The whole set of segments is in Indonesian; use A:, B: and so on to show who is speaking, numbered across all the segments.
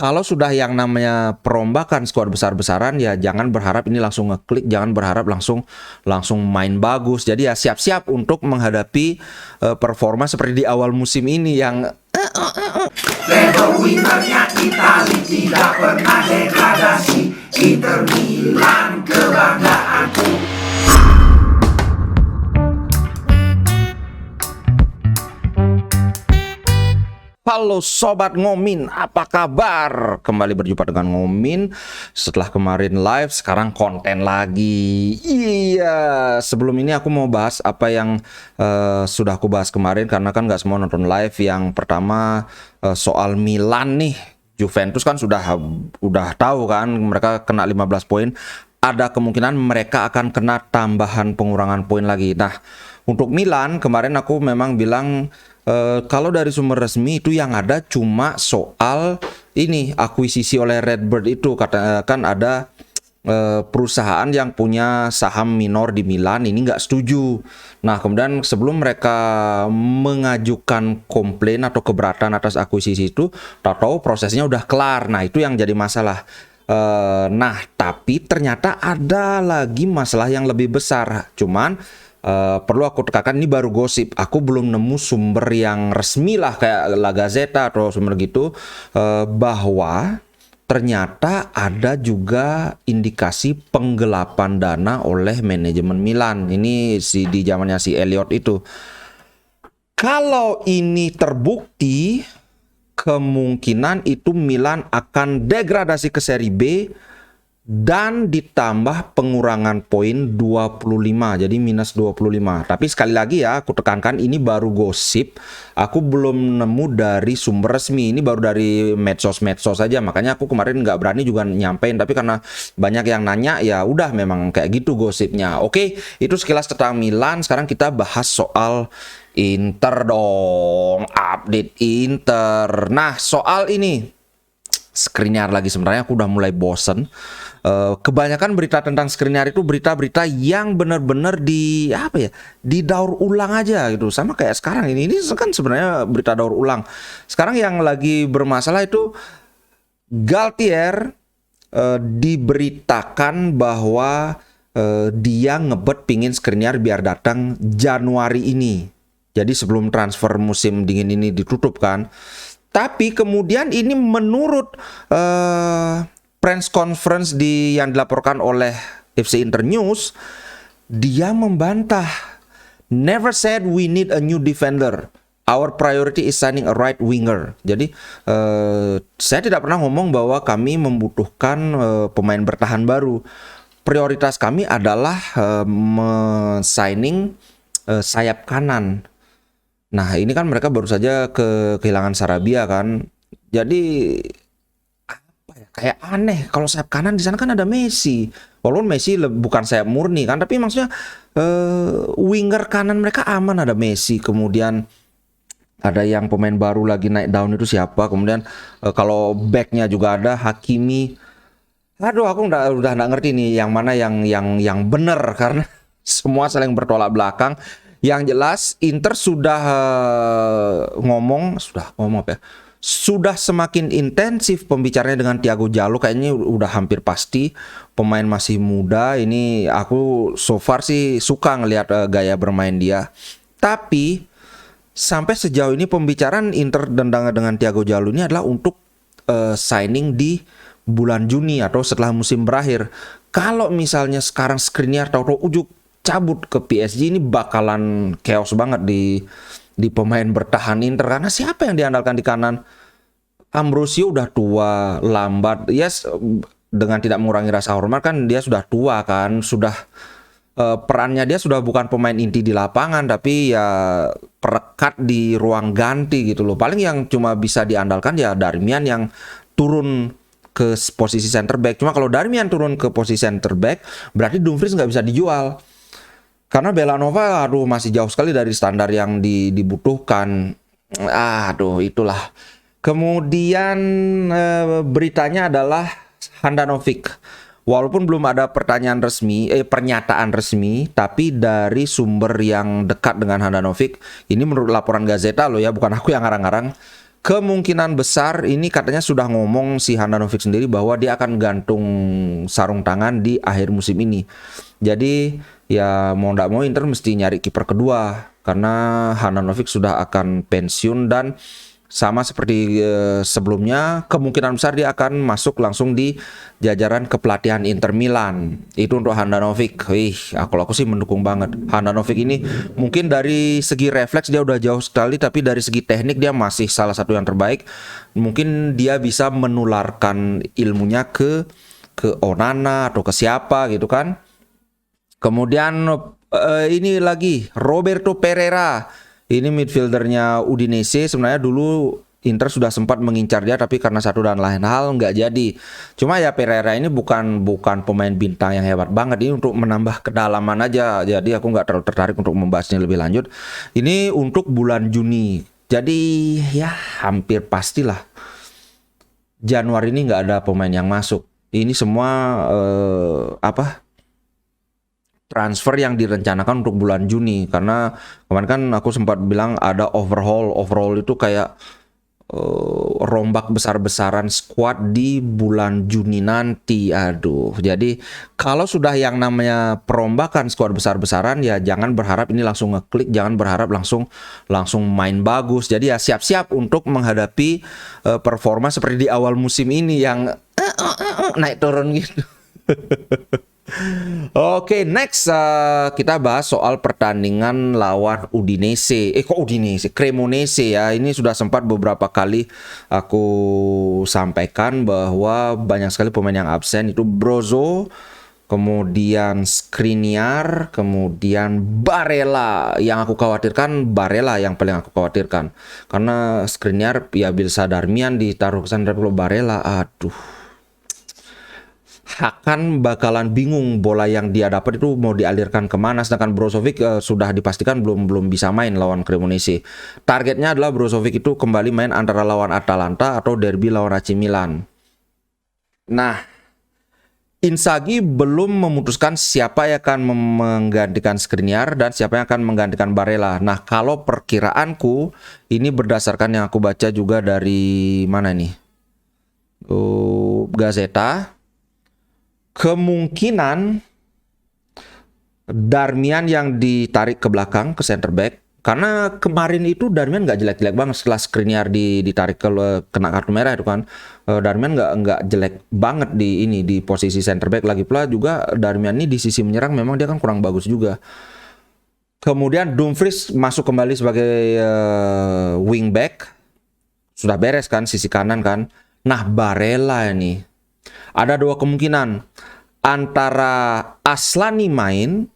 A: Kalau sudah yang namanya perombakan skuad besar-besaran ya jangan berharap ini langsung ngeklik, jangan berharap langsung main bagus. Jadi ya siap-siap untuk menghadapi performa seperti di awal musim ini yang
B: Level winnernya Itali tidak pernah degradasi. Inter Milan kebanggaanku.
A: Halo Sobat Ngomin, apa kabar? Kembali berjumpa dengan Ngomin. Setelah kemarin live, sekarang konten lagi. Iya, sebelum ini aku mau bahas apa yang sudah aku bahas kemarin. Karena kan gak semua nonton live. Yang pertama soal Milan nih. Juventus kan udah tahu kan, mereka kena 15 poin. Ada kemungkinan mereka akan kena tambahan pengurangan poin lagi. Nah, untuk Milan kemarin aku memang bilang kalau dari sumber resmi itu yang ada cuma soal ini akuisisi oleh Redbird itu, katakan ada perusahaan yang punya saham minor di Milan ini nggak setuju. Nah kemudian sebelum mereka mengajukan komplain atau keberatan atas akuisisi itu, tahu prosesnya udah kelar. Nah itu yang jadi masalah. Nah tapi ternyata ada lagi masalah yang lebih besar. Cuman perlu aku tekankan ini baru gosip. Aku belum nemu sumber yang resmi lah kayak La Gazzetta atau sumber gitu bahwa ternyata ada juga indikasi penggelapan dana oleh manajemen Milan. Ini di zamannya si Elliot itu. Kalau ini terbukti, kemungkinan itu Milan akan degradasi ke seri B dan ditambah pengurangan poin 25, jadi minus 25. Tapi sekali lagi ya, aku tekankan ini baru gosip. Aku belum nemu dari sumber resmi, ini baru dari medsos-medsos saja. Makanya aku kemarin nggak berani juga nyampein, tapi karena banyak yang nanya, ya udah memang kayak gitu gosipnya. Oke, itu sekilas tentang Milan. Sekarang kita bahas soal Inter dong, update Inter. Nah, soal ini Skriniar lagi, sebenarnya aku udah mulai bosen. Kebanyakan berita tentang Skriniar itu berita-berita yang benar-benar didaur ulang aja gitu, sama kayak sekarang ini kan sebenarnya berita daur ulang. Sekarang yang lagi bermasalah itu Galtier diberitakan bahwa dia ngebet pingin Skriniar biar datang Januari ini, jadi sebelum transfer musim dingin ini ditutup kan. Tapi kemudian ini menurut press conference yang dilaporkan oleh FC Inter News, dia membantah. Never said we need a new defender. Our priority is signing a right winger. Jadi saya tidak pernah ngomong bahwa kami membutuhkan pemain bertahan baru. Prioritas kami adalah signing sayap kanan. Nah ini kan mereka baru saja kehilangan Sarabia kan. Jadi kayak aneh kalau sayap kanan di sana kan ada Messi. Walaupun Messi bukan sayap murni kan, tapi maksudnya winger kanan mereka aman, ada Messi. Kemudian ada yang pemain baru lagi naik daun itu siapa? Kemudian kalau backnya juga ada Hakimi. Aduh, aku udah nggak ngerti nih yang mana yang bener karena semua saling bertolak belakang. Yang jelas Inter sudah semakin intensif pembicaranya dengan Thiago Jallo. Kayaknya udah hampir pasti, pemain masih muda. Ini aku so far sih suka ngelihat gaya bermain dia. Tapi sampai sejauh ini pembicaraan Inter dengan Thiago Jallo ini adalah untuk signing di bulan Juni atau setelah musim berakhir. Kalau misalnya sekarang Skriniar tahu ujuk cabut ke PSG, ini bakalan chaos banget di pemain bertahan Inter, karena siapa yang diandalkan di kanan? Ambrosio udah tua, lambat. Yes, dengan tidak mengurangi rasa hormat kan, dia sudah tua kan, sudah perannya dia sudah bukan pemain inti di lapangan, tapi ya perekat di ruang ganti gitu loh. Paling yang cuma bisa diandalkan ya Darmian yang turun ke posisi center back. Cuma kalau Darmian turun ke posisi center back, berarti Dumfries nggak bisa dijual. Karena Belanova, masih jauh sekali dari standar yang dibutuhkan. Itulah. Kemudian beritanya adalah Handanovic. Walaupun belum ada pernyataan resmi, tapi dari sumber yang dekat dengan Handanovic, ini menurut laporan Gazzetta loh ya, bukan aku yang ngarang-ngarang. kemungkinan besar ini katanya sudah ngomong si Handanovic sendiri bahwa dia akan gantung sarung tangan di akhir musim ini. Jadi ya mau nggak mau Inter mesti nyari kiper kedua karena Handanovic sudah akan pensiun dan sama seperti sebelumnya kemungkinan besar dia akan masuk langsung di jajaran kepelatihan Inter Milan. Itu untuk Handanovic. Kalau aku sih mendukung banget. Handanovic ini mungkin dari segi refleks dia udah jauh sekali, tapi dari segi teknik dia masih salah satu yang terbaik. Mungkin dia bisa menularkan ilmunya ke Onana atau ke siapa gitu kan. Kemudian ini lagi Roberto Pereira. Ini midfieldernya Udinese. Sebenarnya dulu Inter sudah sempat mengincar dia, tapi karena satu dan lain hal nggak jadi. Cuma ya Pereira ini bukan pemain bintang yang hebat banget. Ini untuk menambah kedalaman aja. Jadi aku nggak terlalu tertarik untuk membahasnya lebih lanjut. Ini untuk bulan Juni. Jadi ya hampir pastilah Januari ini nggak ada pemain yang masuk. Ini semua transfer yang direncanakan untuk bulan Juni, karena kemarin kan aku sempat bilang ada overhaul itu kayak rombak besar-besaran squad di bulan Juni nanti. Aduh, jadi kalau sudah yang namanya perombakan squad besar-besaran ya jangan berharap ini langsung ngeklik, jangan berharap langsung main bagus. Jadi ya siap-siap untuk menghadapi performa seperti di awal musim ini yang naik turun gitu. Oke, next kita bahas soal pertandingan lawan Udinese. Cremonese ya. Ini sudah sempat beberapa kali aku sampaikan bahwa banyak sekali pemain yang absen. Itu Brozo, kemudian Skriniar, kemudian Barella. Yang aku khawatirkan Barella yang paling aku khawatirkan. Karena Skriniar ya bisa Darmian ditaruh ke sana, tapi kalau Barella aduh. Hakan bakalan bingung bola yang dia dapat itu mau dialirkan kemana, sedangkan Brozovic sudah dipastikan belum bisa main lawan Cremonese. Targetnya adalah Brozovic itu kembali main antara lawan Atalanta atau derby lawan AC Milan. Nah, Inzaghi belum memutuskan siapa yang akan menggantikan Skriniar dan siapa yang akan menggantikan Barella. Nah, kalau perkiraanku ini berdasarkan yang aku baca juga dari mana nih? Gazeta. Kemungkinan Darmian yang ditarik ke belakang ke center back, karena kemarin itu Darmian nggak jelek-jelek banget setelah Skriniar ditarik kena kartu merah itu kan. Darmian nggak jelek banget di posisi center back. Lagi pula juga Darmian ini di sisi menyerang memang dia kan kurang bagus juga. Kemudian Dumfries masuk kembali sebagai wing back, sudah beres kan sisi kanan kan. Nah, Barella ini ada dua kemungkinan, antara Aslani main,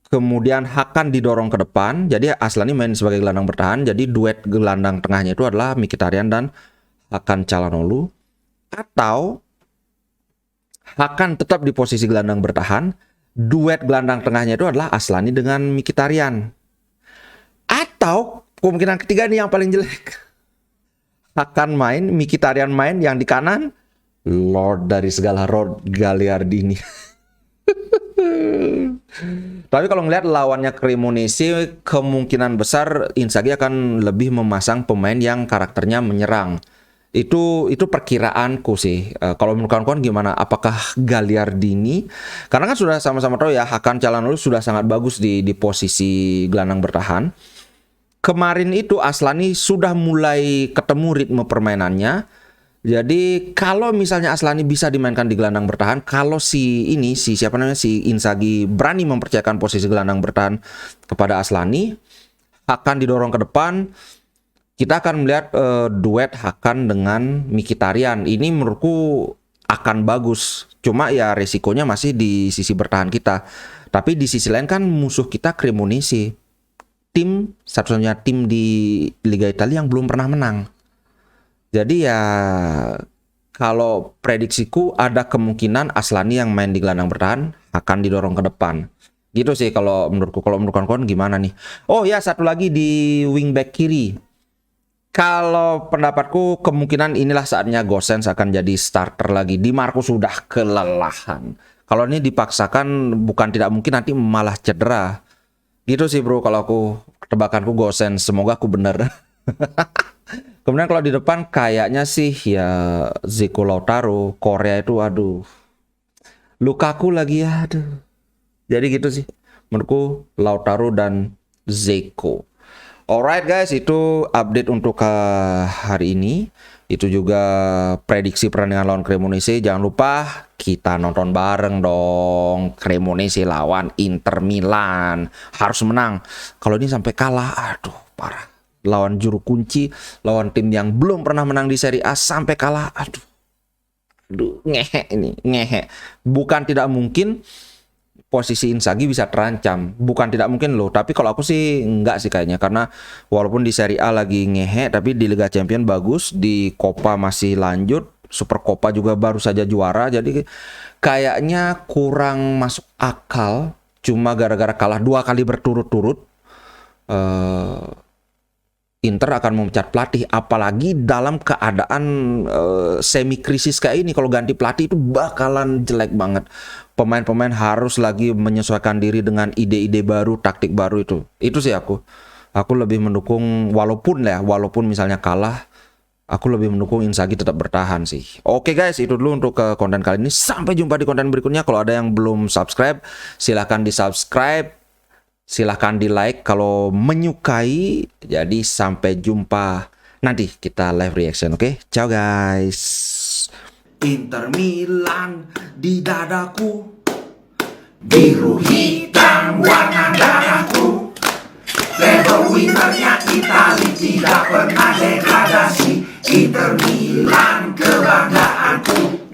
A: kemudian Hakan didorong ke depan. Jadi Aslani main sebagai gelandang bertahan. Jadi duet gelandang tengahnya itu adalah Mkhitaryan dan Hakan Calhanoglu. Atau Hakan tetap di posisi gelandang bertahan. Duet gelandang tengahnya itu adalah Aslani dengan Mkhitaryan. Atau kemungkinan ketiga ini yang paling jelek. Hakan main, Mkhitaryan main, yang di kanan Lord dari segala Lord Gagliardini. Tapi kalau ngelihat lawannya Cremonese, kemungkinan besar Inzaghi akan lebih memasang pemain yang karakternya menyerang. Itu perkiraanku sih. Kalau menurut kawan-kawan gimana? Apakah Gagliardini? Karena kan sudah sama-sama tahu ya, Hakan Calhanoglu sudah sangat bagus di posisi gelandang bertahan. Kemarin itu Aslani sudah mulai ketemu ritme permainannya. Jadi kalau misalnya Aslani bisa dimainkan di gelandang bertahan, kalau si Inzaghi berani mempercayakan posisi gelandang bertahan kepada Aslani, akan didorong ke depan, kita akan melihat duet Hakan dengan Mkhitaryan. Ini menurutku akan bagus. Cuma ya resikonya masih di sisi bertahan kita. Tapi di sisi lain kan musuh kita Cremonese, satu-satunya tim di Liga Italia yang belum pernah menang. Jadi ya kalau prediksiku ada kemungkinan Aslani yang main di gelandang bertahan akan didorong ke depan. Gitu sih kalau menurutku. Kalau menurut kawan-kawan gimana nih? Oh ya, satu lagi di wingback kiri. Kalau pendapatku kemungkinan inilah saatnya Gosens akan jadi starter lagi. Di Marco sudah kelelahan. Kalau ini dipaksakan bukan tidak mungkin nanti malah cedera. Gitu sih bro, kalau aku tebakanku Gosens. Semoga aku bener. Kemudian kalau di depan kayaknya sih ya Zeko Lautaro, Korea itu aduh. Lukaku lagi ya, aduh. Jadi gitu sih. Menurutku Lautaro dan Zeko. Alright guys, itu update untuk hari ini. Itu juga prediksi pertandingan lawan Cremonese. Jangan lupa kita nonton bareng dong. Cremonese lawan Inter Milan. Harus menang. Kalau ini sampai kalah, aduh parah. Lawan juru kunci, lawan tim yang belum pernah menang di Serie A sampai kalah. Aduh. Aduh, ngehe ini, ngehe. Bukan tidak mungkin posisi Inzaghi bisa terancam. Bukan tidak mungkin loh, tapi kalau aku sih enggak sih kayaknya, karena walaupun di Serie A lagi ngehe, tapi di Liga Champions bagus, di Coppa masih lanjut, Super Coppa juga baru saja juara, jadi kayaknya kurang masuk akal cuma gara-gara kalah 2 kali berturut-turut Inter akan memecat pelatih, apalagi dalam keadaan semi krisis kayak ini. Kalau ganti pelatih itu bakalan jelek banget. Pemain-pemain harus lagi menyesuaikan diri dengan ide-ide baru, taktik baru itu. Itu sih aku lebih mendukung, walaupun misalnya kalah, aku lebih mendukung Inzaghi tetap bertahan sih. Oke guys, itu dulu untuk konten kali ini. Sampai jumpa di konten berikutnya. Kalau ada yang belum subscribe, silahkan di subscribe. Silahkan di like kalau menyukai. Jadi sampai jumpa nanti kita live reaction. Oke, ciao guys.
B: Inter Milan di dadaku, biru hitam warna darahku. Level winnernya Itali, tidak pernah degradasi. Inter Milan kebanggaanku.